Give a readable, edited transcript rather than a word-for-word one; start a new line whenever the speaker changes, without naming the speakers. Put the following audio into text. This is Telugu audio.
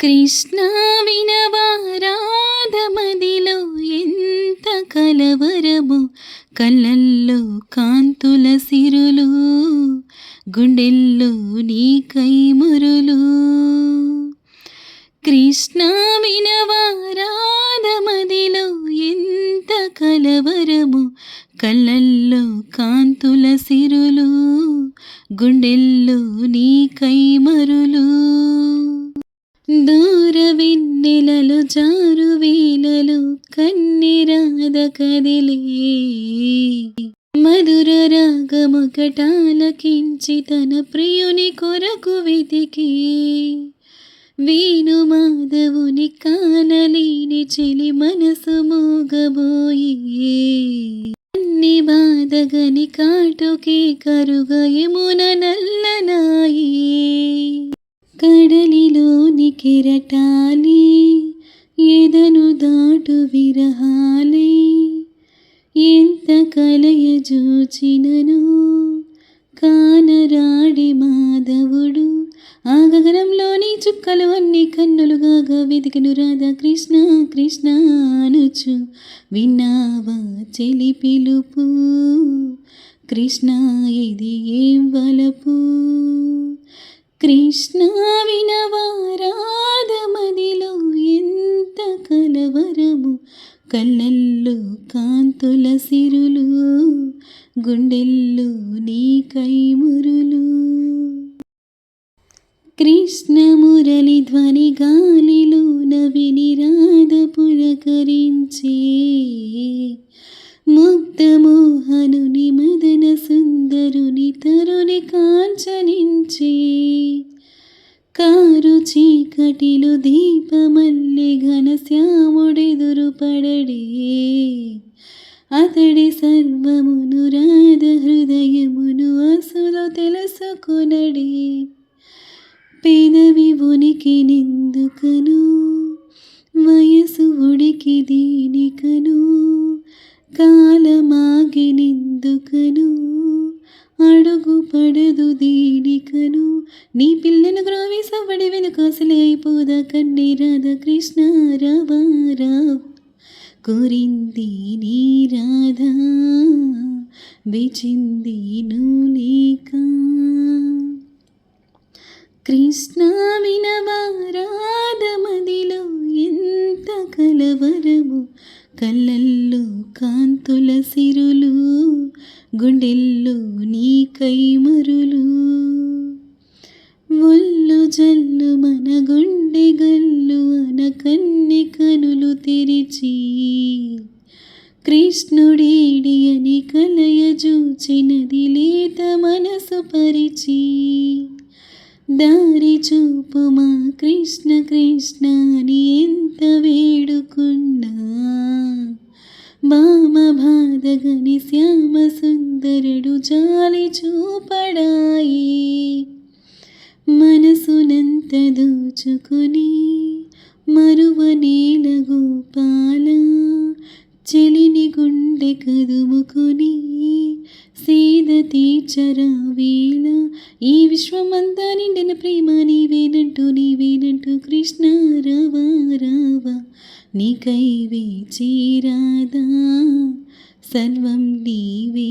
కృష్ణ వినవా రాధమదిలో ఎంత కలవరము, కళ్ళల్లో కాంతుల సిరులు, గుండెల్లో నీ కైమురులు. కృష్ణ వినవా రాధమదిలో ఎంత కలవరము, కళ్ళల్లో కాంతుల సిరులు, గుండెల్లో నీ కైమరులు. దూర వెన్నెలలు జారు వేలలు కన్నెరాధ కదిలే, మధుర రాగమొకటాలకించి తన ప్రియుని కొరకు వెతికి, వేణు మాధవుని కానలేని చెలి మనసు మోగబోయి, అన్ని బాధగని కాటుకే కరుగ యమున నల్లనాయి. కడలిలోని కెరటాలి ఎదను దాటు విరహాలే, ఎంత కలయ జూచినను కానరాడి మాధవుడు. ఆ గగనంలోని చుక్కలు అన్ని కన్నులుగా వెతికిను రాధా కృష్ణ కృష్ణ అనుచు. విన్నావా చెలి పిలుపు, కృష్ణ ఇది ఏం వలపు. కృష్ణ వినవా రాధమదిలో ఎంత కలవరము, కళ్ళల్లో కాంతుల సిరులు, గుండెల్లో నీ కైమురులు. కృష్ణ మురళి ధ్వని గాలిలోన విని రాధ పులకరించే, ముగ్ధ మోహనుని మదన సుందరుని తరుని కాంచనించే. కారు చీకటిలో దీపమల్లె ఘన శ్యాముడెదురు పడడే, అతడి సర్వమును రాధ హృదయమును అసులో తెలుసుకొనడే. పెదవి ఉనికి నిందుకను, వయసు ఉడికి దీనికను, కాలమాగి నిందుకను, అడుగు పడదు దీనికను. నీ పిల్లను గ్రోవి సవ్వడి వెనుక అసలే అయిపోదా కన్నీ రాధా కృష్ణ రావా రావా. కోరింది నీ రాధా వేచింది నులేక. కృష్ణ వినవా రాధమదిలో ఎంత కలవరము, కళ్ళల్లో కాంతుల సిరులు, గుండెల్లో నీ కైమరులు. ఒళ్ళు జల్లు మన గుండె గల్లు అన కన్నె కనులు తెరిచి, కృష్ణుడేడి అని కలయ జూచినది లేత మనసు పరిచి. దారి చూపుమా కృష్ణ కృష్ణ అని ఎంత వేడుకున్నా, బామ బాధగని శ్యామ సుందరుడు జాలి చూపడాయి. మనసునంత దోచుకుని మరువనేల గోపాల, చెలిని గుండె కదుముకుని సీద తీర్చరా వేళ. ఈ విశ్వమంతా నిండిన ప్రేమ నీవేనంటూ కృష్ణ రావా రావా. నీకై వేచి రాధా సర్వం నీవే.